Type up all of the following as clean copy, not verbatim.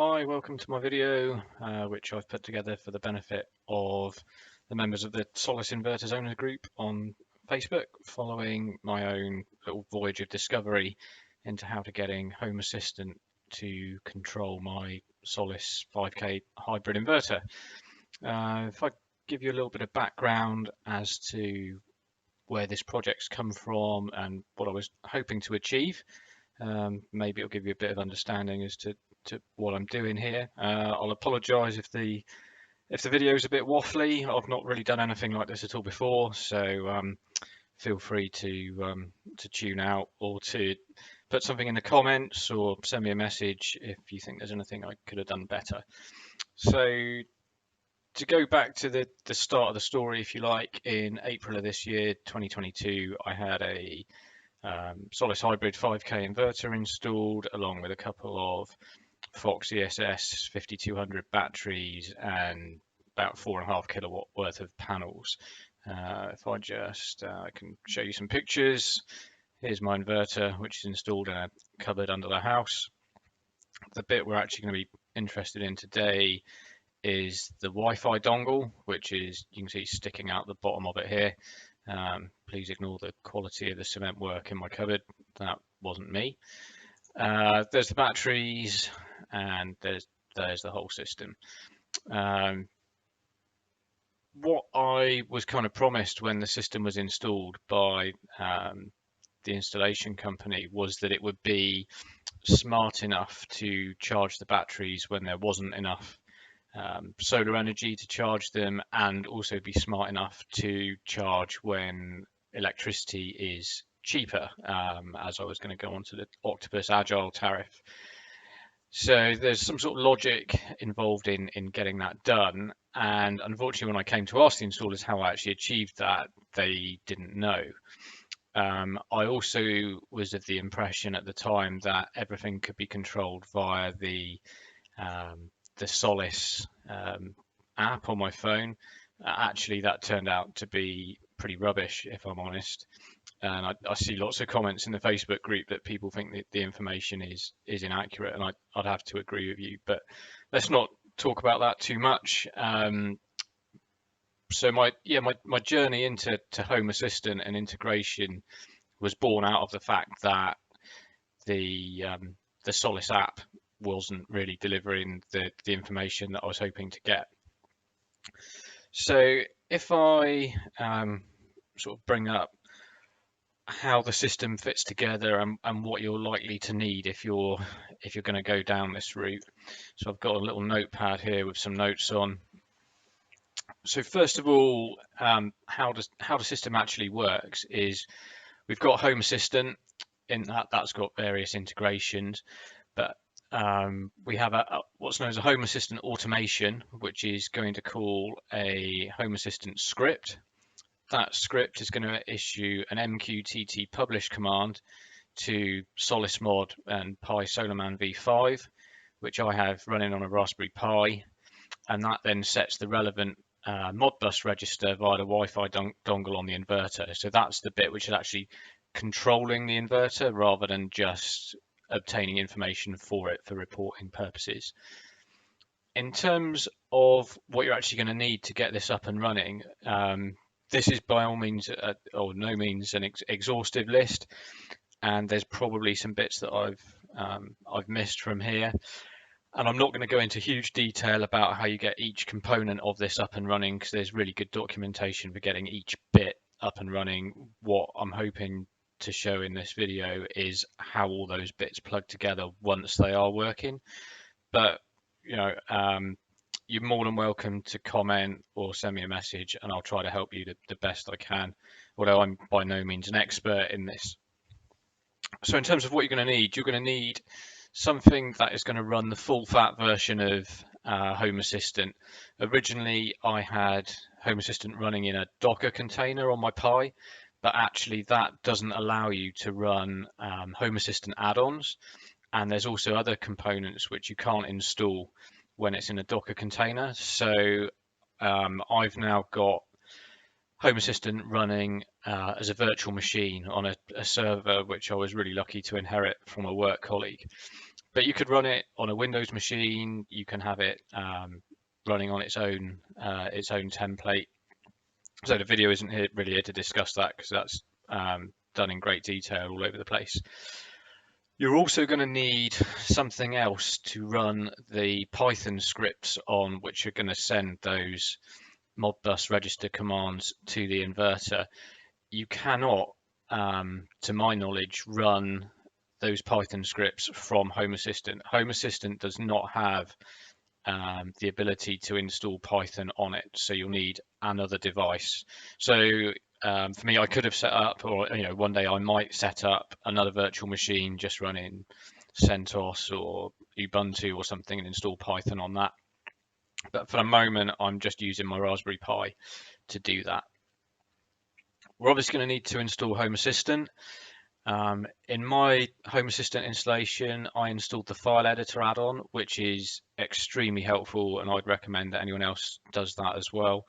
Hi, welcome to my video, which I've put together for the benefit of the members of the Solis Inverters owner group on Facebook, following my own little voyage of discovery into how to getting Home Assistant to control my Solis 5K hybrid inverter. If I give you a little bit of background as to where this project's come from and what I was hoping to achieve, maybe it'll give you a bit of understanding as to what I'm doing here. I'll apologise if the video is a bit waffly. I've not really done anything like this at all before, so feel free to tune out or to put something in the comments or send me a message if you think there's anything I could have done better. So to go back to the start of the story, if you like, in April of this year, 2022, I had a Solis Hybrid 5K inverter installed along with a couple of Fox ESS 5200 batteries and about 4.5 kilowatt worth of panels. If I just I can show you some pictures. Here's my inverter, which is installed in a cupboard under the house. The bit we're actually going to be interested in today is the Wi-Fi dongle, which is, you can see, sticking out the bottom of it here. Please ignore the quality of the cement work in my cupboard. That wasn't me. There's the batteries, and there's the whole system. What I was kind of promised when the system was installed by the installation company was that it would be smart enough to charge the batteries when there wasn't enough solar energy to charge them, and also be smart enough to charge when electricity is cheaper, as I was going to go on to the Octopus Agile tariff. So there's some sort of logic involved in getting that done, and unfortunately when I came to ask the installers how I actually achieved that, they didn't know. I also was of the impression at the time that everything could be controlled via the Solis app on my phone. Actually, that turned out to be pretty rubbish, if I'm honest. And I see lots of comments in the Facebook group that people think that the information is inaccurate, and I'd have to agree with you. But let's not talk about that too much. So my journey into Home Assistant and integration was born out of the fact that the Solis app wasn't really delivering the information that I was hoping to get. So if I sort of bring up how the system fits together and what you're likely to need if you're going to go down this route. So I've got a little notepad here with some notes on. So first of all, how the system actually works is we've got Home Assistant. In that's got various integrations, but we have what's known as a Home Assistant automation, which is going to call a Home Assistant script. That script is going to issue an MQTT publish command to solismod and pysolarmanv5, which I have running on a Raspberry Pi, and that then sets the relevant Modbus register via the Wi-Fi dongle on the inverter. So that's the bit which is actually controlling the inverter rather than just obtaining information for it for reporting purposes. In terms of what you're actually going to need to get this up and running, this is by all means, or no means, an exhaustive list, and there's probably some bits that I've missed from here. And I'm not going to go into huge detail about how you get each component of this up and running, because there's really good documentation for getting each bit up and running. What I'm hoping to show in this video is how all those bits plug together once they are working. But you know, you're more than welcome to comment or send me a message, and I'll try to help you the best I can, although I'm by no means an expert in this. So in terms of what you're going to need something that is going to run the full fat version of Home Assistant. Originally, I had Home Assistant running in a Docker container on my Pi, but actually that doesn't allow you to run Home Assistant add-ons, and there's also other components which you can't install when it's in a Docker container. So I've now got Home Assistant running as a virtual machine on a server which I was really lucky to inherit from a work colleague. But you could run it on a Windows machine. You can have it running on its own template. So the video isn't really here to discuss that, because that's done in great detail all over the place. You're also going to need something else to run the Python scripts on, which are going to send those Modbus register commands to the inverter. You cannot, to my knowledge, run those Python scripts from Home Assistant. Home Assistant does not have the ability to install Python on it, so you'll need another device. So for me, I could have set up, or one day I might set up another virtual machine just running CentOS or Ubuntu or something and install Python on that. But for the moment, I'm just using my Raspberry Pi to do that. We're obviously going to need to install Home Assistant. In my Home Assistant installation, I installed the file editor add-on, which is extremely helpful, and I'd recommend that anyone else does that as well.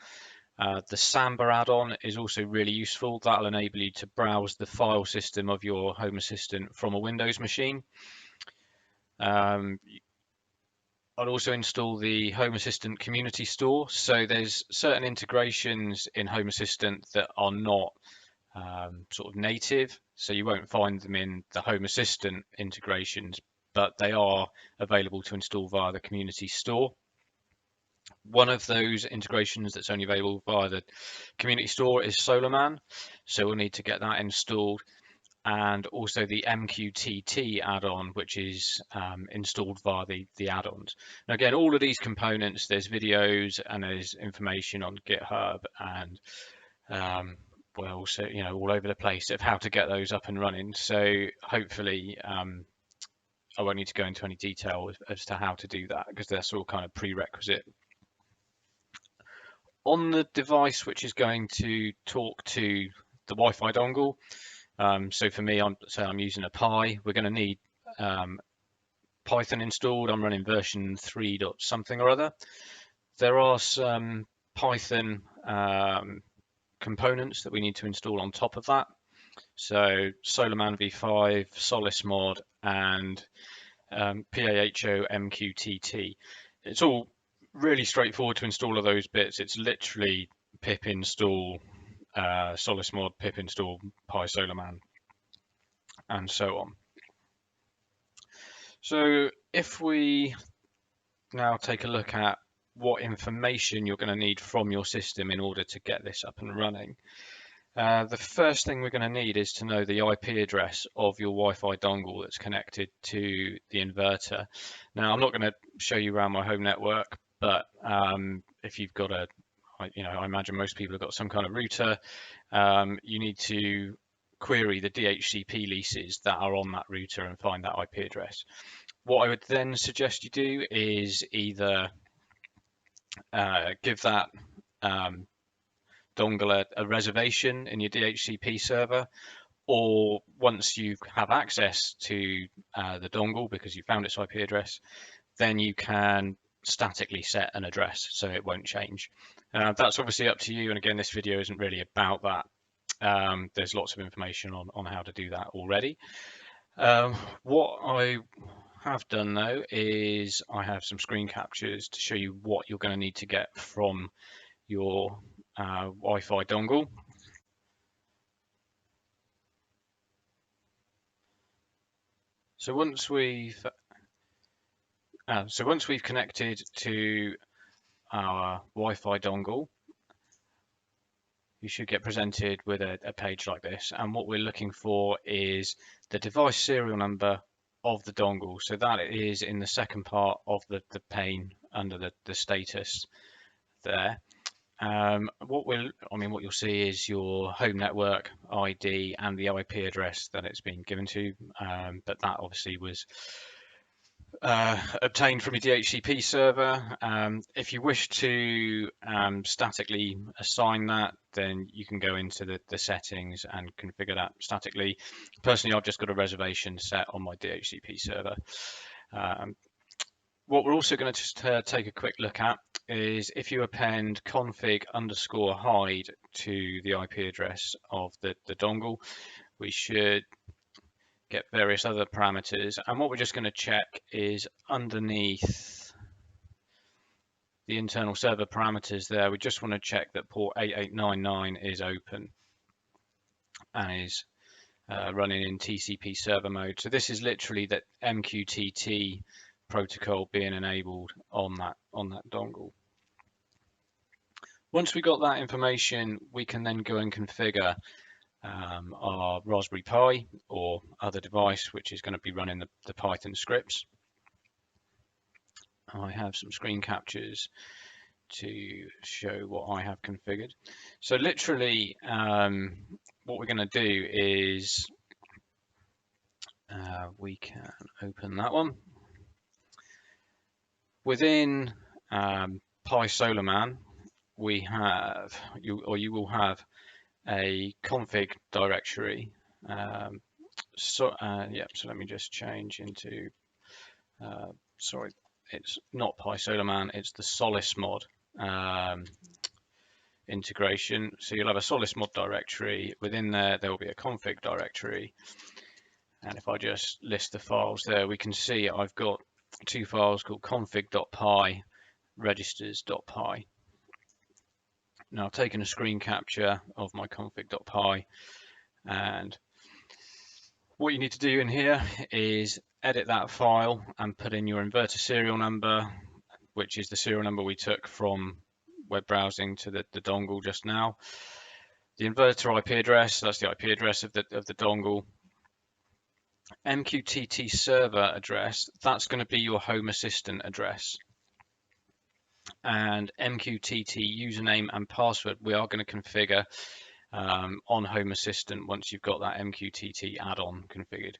The Samba add-on is also really useful. That'll enable you to browse the file system of your Home Assistant from a Windows machine. I'll also install the Home Assistant Community Store. So there's certain integrations in Home Assistant that are not sort of native, so you won't find them in the Home Assistant integrations, but they are available to install via the Community Store. One of those integrations that's only available via the Community Store is SolarMan, so we'll need to get that installed, and also the MQTT add-on, which is installed via the add-ons. Now again, all of these components, there's videos and there's information on GitHub and well, also all over the place of how to get those up and running. So hopefully I won't need to go into any detail as to how to do that, because that's all kind of prerequisite. On the device which is going to talk to the Wi-Fi dongle, so for me, I'm using a Pi. We're going to need Python installed. I'm running version 3. something or other. There are some Python components that we need to install on top of that. So solismod5, solismod, and PAHO MQTT. It's all really straightforward to install all those bits. It's literally pip install solismod, pip install pysolarman, and so on. So if we now take a look at what information you're going to need from your system in order to get this up and running, the first thing we're going to need is to know the IP address of your Wi-Fi dongle that's connected to the inverter. Now, I'm not going to show you around my home network, but if you've got I imagine most people have got some kind of router, you need to query the DHCP leases that are on that router and find that IP address. What I would then suggest you do is either give that dongle a reservation in your DHCP server, or once you have access to the dongle because you found its IP address, then you can statically set an address so it won't change. That's obviously up to you, and again, this video isn't really about that. There's lots of information on how to do that already. What I have done though is I have some screen captures to show you what you're going to need to get from your Wi-Fi dongle. So once we've connected to our Wi-Fi dongle, you should get presented with a page like this, and what we're looking for is the device serial number of the dongle. So that is in the second part of the pane under the status there. What you'll see is your home network ID and the IP address that it's been given to, but that obviously was obtained from your DHCP server. If you wish to statically assign that, then you can go into the settings and configure that statically. Personally, I've just got a reservation set on my DHCP server. What we're also going to just take a quick look at is if you append config_hide to the IP address of the dongle, we should get various other parameters, and what we're just going to check is underneath the internal server parameters there, we just want to check that port 8899 is open and is running in TCP server mode. So this is literally that MQTT protocol being enabled on that dongle. Once we got that information, we can then go and configure our Raspberry Pi or other device which is going to be running the Python scripts. I have some screen captures to show what I have configured. So literally what we're going to do is we can open that one. Within pysolarman, we have you will have a config directory. So let me just change into sorry, it's not pysolarman, it's the solismod integration. So you'll have a solismod directory. Within there will be a config directory, and if I just list the files there, we can see I've got two files called config.py, registers.py. Now I've taken a screen capture of my config.py, and what you need to do in here is edit that file and put in your inverter serial number, which is the serial number we took from web browsing to the dongle just now. The inverter IP address, that's the IP address of the dongle. MQTT server address, that's going to be your home assistant address. And MQTT username and password we are going to configure on Home Assistant once you've got that MQTT add-on configured.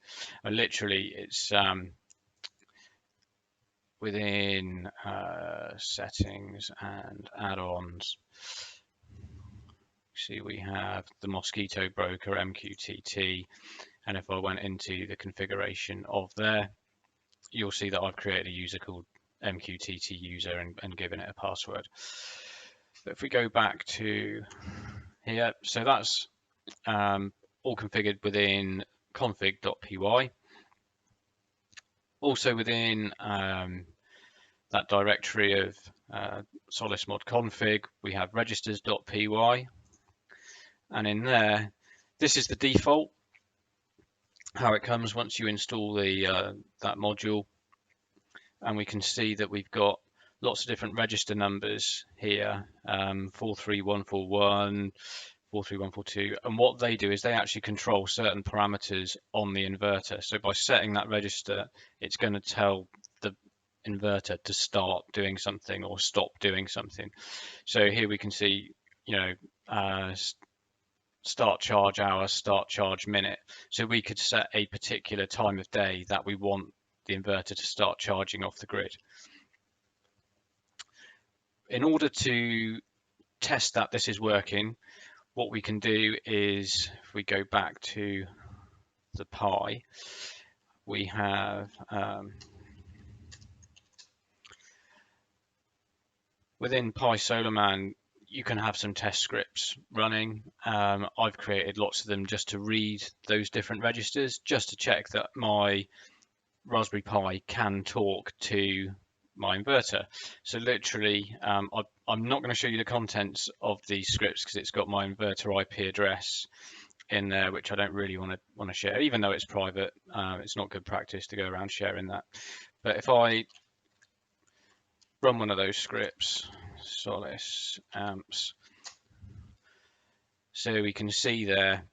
Literally, it's within settings and add-ons. See, we have the Mosquito Broker MQTT, and if I went into the configuration of there, you'll see that I've created a user called MQTT user and given it a password. But if we go back to here, so that's all configured within config.py. Also within that directory of solismod config, we have registers.py, and in there, this is the default, how it comes once you install the that module, and we can see that we've got lots of different register numbers here, 43141, 43142, and what they do is they actually control certain parameters on the inverter. So by setting that register, it's going to tell the inverter to start doing something or stop doing something. So here we can see, you know, start charge hour, start charge minute. So we could set a particular time of day that we want the inverter to start charging off the grid. In order to test that this is working, what we can do is, if we go back to the Pi, we have within pysolarman, you can have some test scripts running. I've created lots of them just to read those different registers, just to check that my Raspberry Pi can talk to my inverter. So literally, I'm not going to show you the contents of these scripts because it's got my inverter IP address in there, which I don't really want to share, even though it's private. It's not good practice to go around sharing that. But if I run one of those scripts, Solis amps, so we can see there,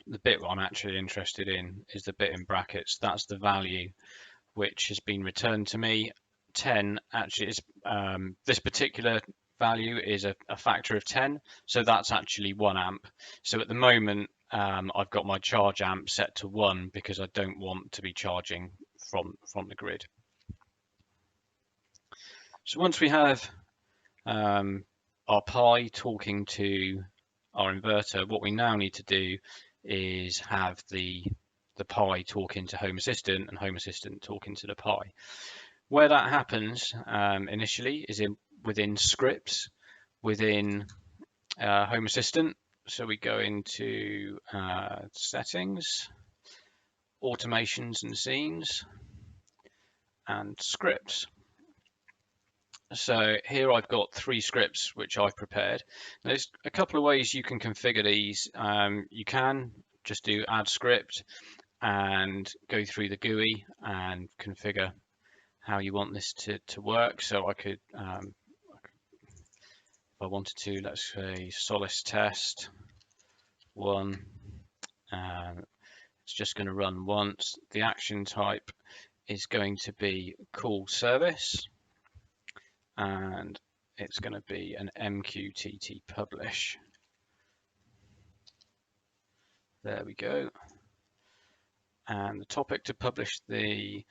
the bit I'm actually interested in is the bit in brackets. That's the value which has been returned to me. 10 actually is this particular value is a factor of 10, so that's actually 1 amp. So at the moment I've got my charge amp set to 1 because I don't want to be charging from the grid. So once we have our Pi talking to our inverter, what we now need to do is have the Pi talking to Home Assistant and Home Assistant talking to the Pi. Where that happens initially is within scripts within Home Assistant. So we go into settings, automations and scenes, and scripts. So here I've got 3 scripts which I've prepared. There's a couple of ways you can configure these. You can just do add script and go through the GUI and configure how you want this to work. So I could, if I wanted to, let's say Solis test 1, it's just going to run once. The action type is going to be call service, and it's going to be an MQTT publish. There we go. And the topic to publish the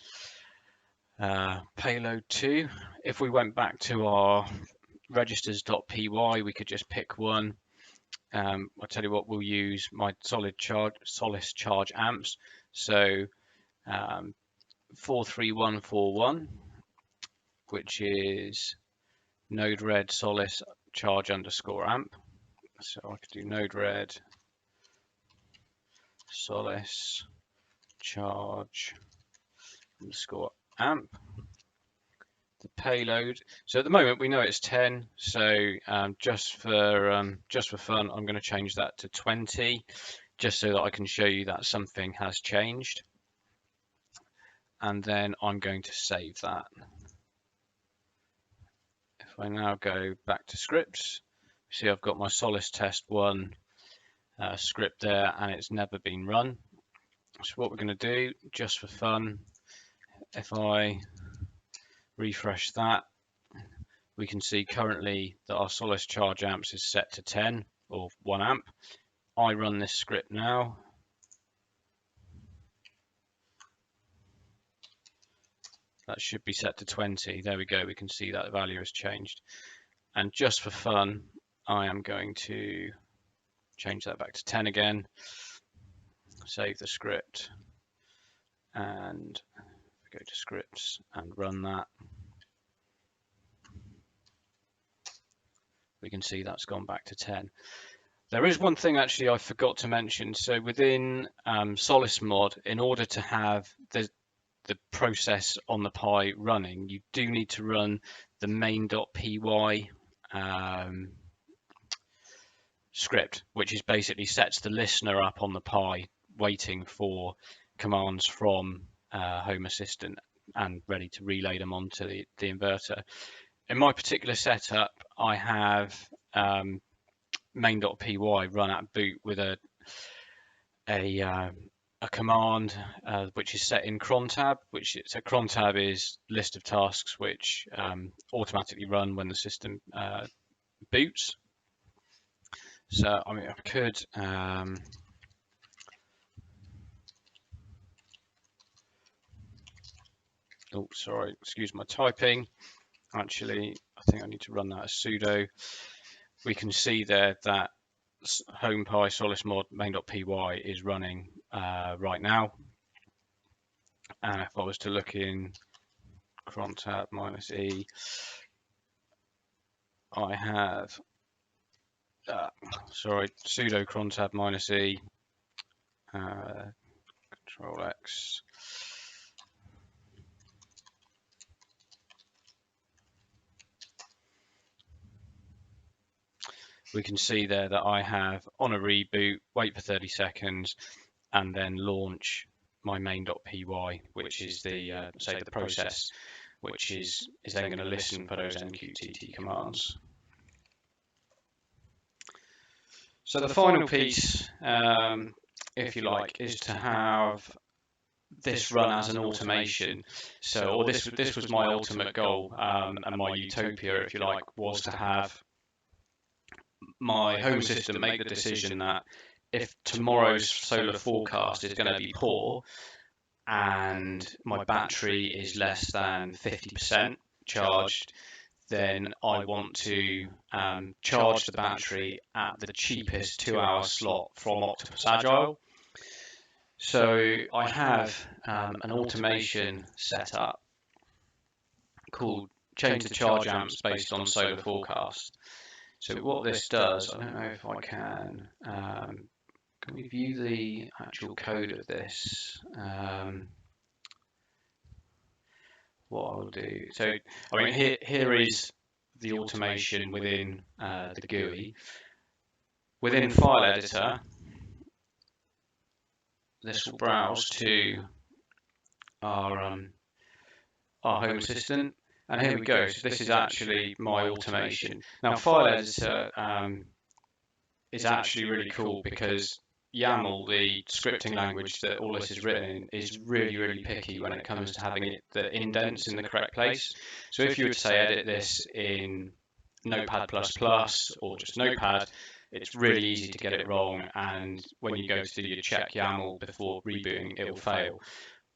payload to, if we went back to our registers.py, we could just pick one. I'll tell you what, we'll use my Solis charge amps. So 43141, which is node red solis charge underscore amp. So I could do node red solis charge underscore amp. The payload. So at the moment we know it's 10. So just for fun, I'm going to change that to 20, just so that I can show you that something has changed. And then I'm going to save that. If I now go back to scripts, see I've got my Solis test 1 script there, and it's never been run. So what we're going to do, just for fun, if I refresh that, we can see currently that our Solis charge amps is set to 10 or 1 amp. I run this script now. That should be set to 20. There we go. We can see that the value has changed. And just for fun, I am going to change that back to 10 again. Save the script, and go to scripts and run that. We can see that's gone back to 10. There is one thing actually I forgot to mention. So within solismod, in order to have the process on the Pi running, you do need to run the main.py script, which is basically sets the listener up on the Pi, waiting for commands from Home Assistant and ready to relay them onto the inverter. In my particular setup, I have main.py run at boot with a command which is set in cron tab, so cron tab is list of tasks which automatically run when the system boots. So I mean, I could oh, sorry, excuse my typing. Actually, I think I need to run that as sudo. We can see there that home pi solismod main.py is running right now. And if I was to look in cron tab -e, I have sudo cron tab -e control X. We can see there that I have on a reboot, wait for 30 seconds, and then launch my main.py, which is the say the process, which is then going to listen for those MQTT commands. So the final piece, if you like, is to have this run as an automation. So, or this was my ultimate goal, and my utopia, if you like, was to have my home system make the decision that if tomorrow's solar forecast is going to be poor and my battery is less than 50% charged, then I want to charge the battery at the cheapest 2-hour slot from Octopus Agile. So I have an automation set up called change the charge amps based on solar forecast. So what this does, I don't know if I can can we view the actual code of this? What I'll do, so I mean here is the automation within the GUI. Within File Editor, this will browse to our Home Assistant, and here we go. So this is actually my automation. Now File Editor is actually really cool because YAML, the scripting language that all this is written in, is really picky when it comes to having the indents in the correct place. So if you were to say edit this in Notepad++ or just Notepad, it's really easy to get it wrong, and when you go to do your check YAML before rebooting, it will fail.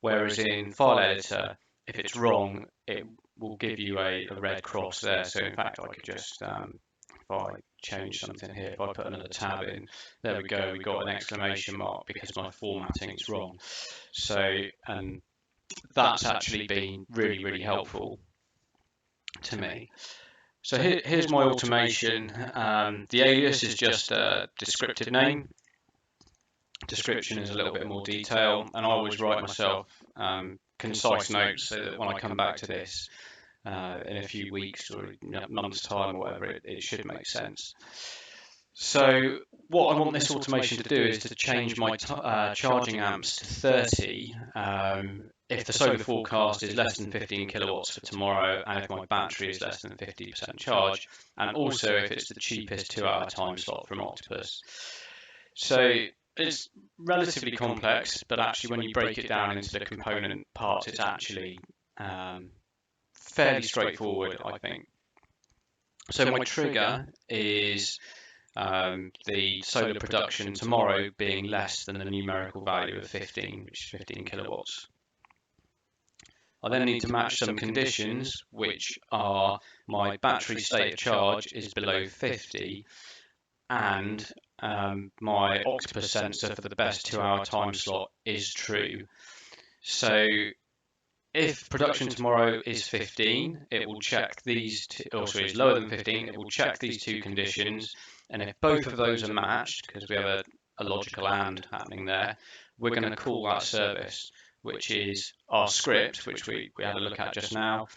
Whereas in File Editor, if it's wrong, it will give you a red cross there. So in fact, I could just, if I change something here, if I put another tab in, there we go, we got an exclamation mark because my formatting is wrong. So, and that's actually been really helpful to me. So here's my automation. The alias is just a descriptive name. Description is a little bit more detail, and I always write myself concise notes so that when I come back to this in a few weeks or months time or whatever, it should make sense. So what I want this automation to do is to change my charging amps to 30 if the solar forecast is less than 15 kilowatts for tomorrow, and if my battery is less than 50% charge, and also if it's the cheapest 2-hour time slot from Octopus. So it's relatively complex, but actually when you break it down into the component parts, it's actually fairly straightforward, I think. So my trigger is the solar production tomorrow being less than the numerical value of 15, which is 15 kilowatts. I then need to match some conditions, which are my battery state of charge is below 50, and my Octopus sensor for the best 2-hour time slot is true. So if production tomorrow is 15, it will check these two, or sorry, is lower than 15, it will check these two conditions, and if both of those are matched, because we have a logical AND happening there, we're going to call that service, which is our script, which we had a look at just now,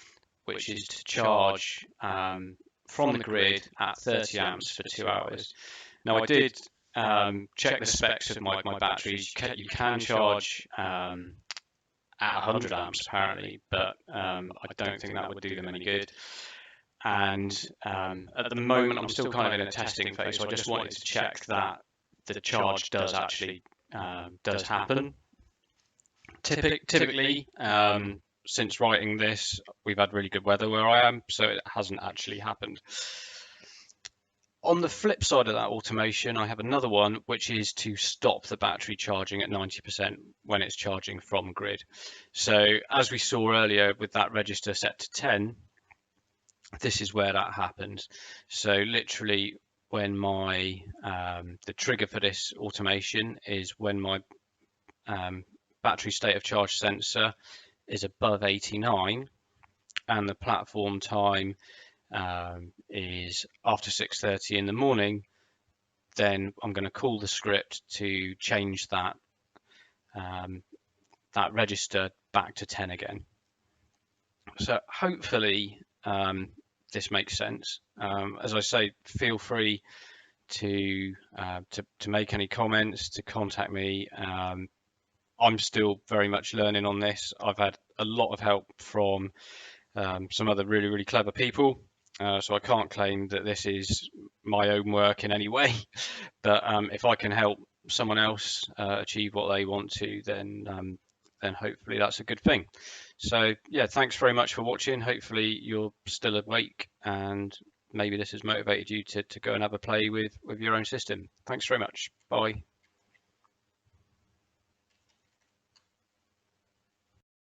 which is to charge from the grid at 30 amps for 2 hours. Now I did check the specs of my batteries. You can charge at 100 amps apparently, but I don't think that would do them any good. And at the moment I'm still kind of in a testing phase, so I just wanted to check that the charge does actually does happen. Typically, since writing this, we've had really good weather where I am, so it hasn't actually happened. On the flip side of that automation, I have another one, which is to stop the battery charging at 90% when it's charging from grid. So as we saw earlier with that register set to 10, this is where that happens. So literally when my, the trigger for this automation is when my battery state of charge sensor is above 89 and the platform time is after 6:30 in the morning, then I'm going to call the script to change that that register back to 10 again. So hopefully this makes sense. As I say, feel free to make any comments, to contact me. I'm still very much learning on this. I've had a lot of help from some other really clever people, so I can't claim that this is my own work in any way, but if I can help someone else achieve what they want to, then hopefully that's a good thing. So yeah, thanks very much for watching. Hopefully you're still awake and maybe this has motivated you to go and have a play with your own system. Thanks very much. Bye.